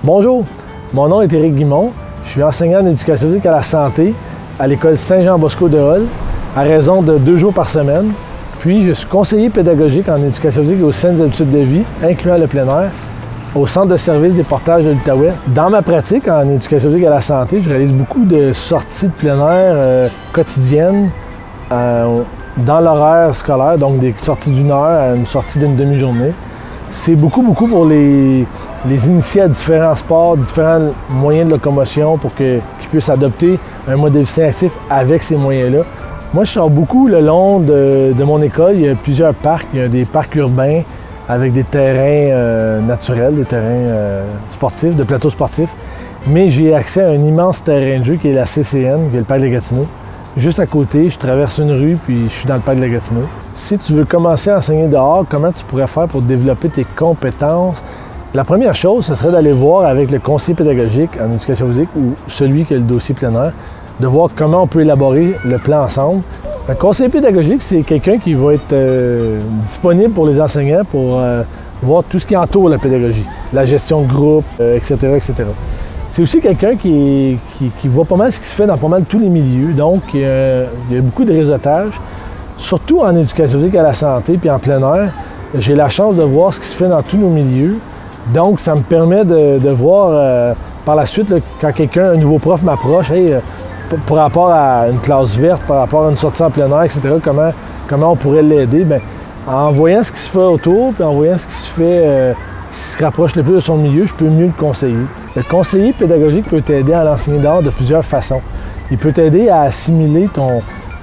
Bonjour, mon nom est Éric Guimond. Je suis enseignant en éducation physique à la santé à l'école Saint-Jean-Bosco de Hull à raison de 2 jours par semaine. Puis je suis conseiller pédagogique en éducation physique aux saines habitudes de vie, incluant le plein air, au Centre de service des portages de l'Outaouais. Dans ma pratique en éducation physique à la santé, je réalise beaucoup de sorties de plein air quotidiennes dans l'horaire scolaire, donc des sorties d'1 heure à une sortie d'une demi-journée. C'est beaucoup pour les initier à différents sports, différents moyens de locomotion pour qu'ils puissent adopter un mode de vie sain actif avec ces moyens-là. Moi, je sors beaucoup le long de mon école. Il y a plusieurs parcs. Il y a des parcs urbains avec des terrains naturels, des terrains sportifs, de plateaux sportifs. Mais j'ai accès à un immense terrain de jeu qui est la CCN, qui est le parc de la Gatineau. Juste à côté, je traverse une rue puis je suis dans le parc de la Gatineau. Si tu veux commencer à enseigner dehors, comment tu pourrais faire pour développer tes compétences? La première chose, ce serait d'aller voir avec le conseiller pédagogique en éducation physique ou celui qui a le dossier plein air, de voir comment on peut élaborer le plan ensemble. Un conseiller pédagogique, c'est quelqu'un qui va être disponible pour les enseignants pour voir tout ce qui entoure la pédagogie, la gestion de groupe, etc., etc. C'est aussi quelqu'un qui voit pas mal ce qui se fait dans pas mal tous les milieux. Donc, il y a beaucoup de réseautage, surtout en éducation physique à la santé puis en plein air. J'ai la chance de voir ce qui se fait dans tous nos milieux. Donc, ça me permet de voir par la suite, là, quand un nouveau prof m'approche, hey, par rapport à une classe verte, par rapport à une sortie en plein air, etc., comment on pourrait l'aider, bien, en voyant ce qui se fait autour, puis en voyant ce qui se fait, qui se rapproche le plus de son milieu, je peux mieux le conseiller. Le conseiller pédagogique peut t'aider à l'enseigner dehors de plusieurs façons. Il peut t'aider à assimiler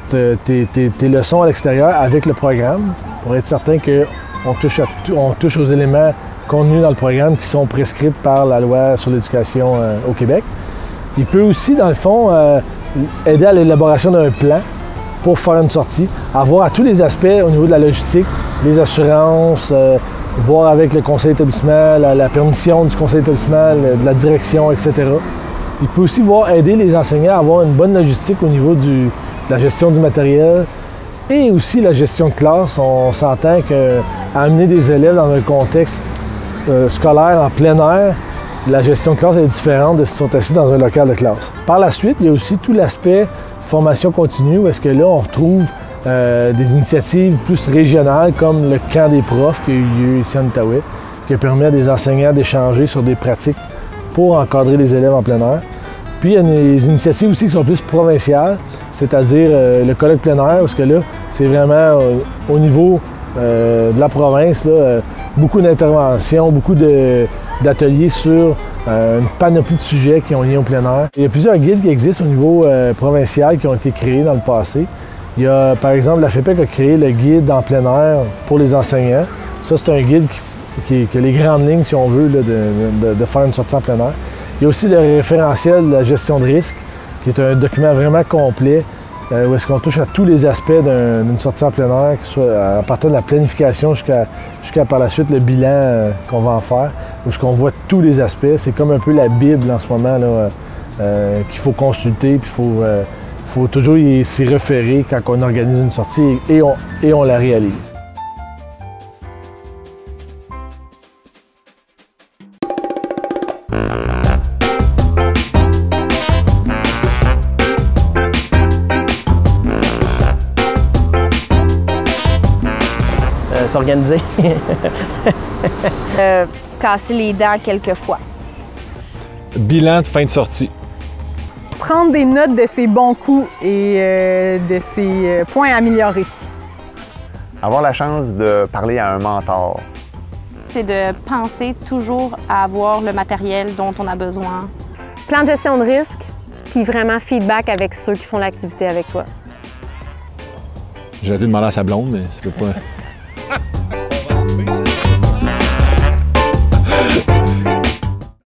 tes leçons à l'extérieur avec le programme, pour être certain qu'on touche aux éléments contenus dans le programme qui sont prescrits par la loi sur l'éducation au Québec. Il peut aussi, dans le fond, aider à l'élaboration d'un plan pour faire une sortie, avoir à tous les aspects au niveau de la logistique, les assurances, voir avec le conseil d'établissement, la permission du conseil d'établissement, de la direction, etc. Il peut aussi aider les enseignants à avoir une bonne logistique au niveau de la gestion du matériel et aussi la gestion de classe. On s'entend qu'amener des élèves dans un contexte scolaire en plein air, la gestion de classe est différente de s'ils sont assis dans un local de classe. Par la suite, il y a aussi tout l'aspect formation continue, où est-ce que là, on retrouve des initiatives plus régionales, comme le camp des profs qui a eu lieu ici en Outaouais, qui permet à des enseignants d'échanger sur des pratiques pour encadrer les élèves en plein air. Puis, il y a des initiatives aussi qui sont plus provinciales, c'est-à-dire le colloque plein air, parce que là, c'est vraiment au niveau de la province, là, beaucoup d'interventions, beaucoup d'ateliers sur une panoplie de sujets qui ont lié au plein air. Il y a plusieurs guides qui existent au niveau provincial qui ont été créés dans le passé. Il y a, par exemple, la FEPEC a créé le guide en plein air pour les enseignants. Ça, c'est un guide qui a les grandes lignes, si on veut, là, de faire une sortie en plein air. Il y a aussi le référentiel de la gestion de risque, qui est un document vraiment complet, où est-ce qu'on touche à tous les aspects d'une sortie en plein air, que ce soit à partir de la planification jusqu'à par la suite le bilan qu'on va en faire, où est-ce qu'on voit tous les aspects. C'est comme un peu la Bible en ce moment là, qu'il faut consulter, puis il faut toujours s'y référer quand on organise une sortie et on la réalise. S'organiser. Se casser les dents quelques fois. Bilan de fin de sortie. Prendre des notes de ses bons coups et de ses points à améliorer. Avoir la chance de parler à un mentor. C'est de penser toujours à avoir le matériel dont on a besoin. Plan de gestion de risque, puis vraiment feedback avec ceux qui font l'activité avec toi. J'ai dû demander à sa blonde, mais ça peut pas...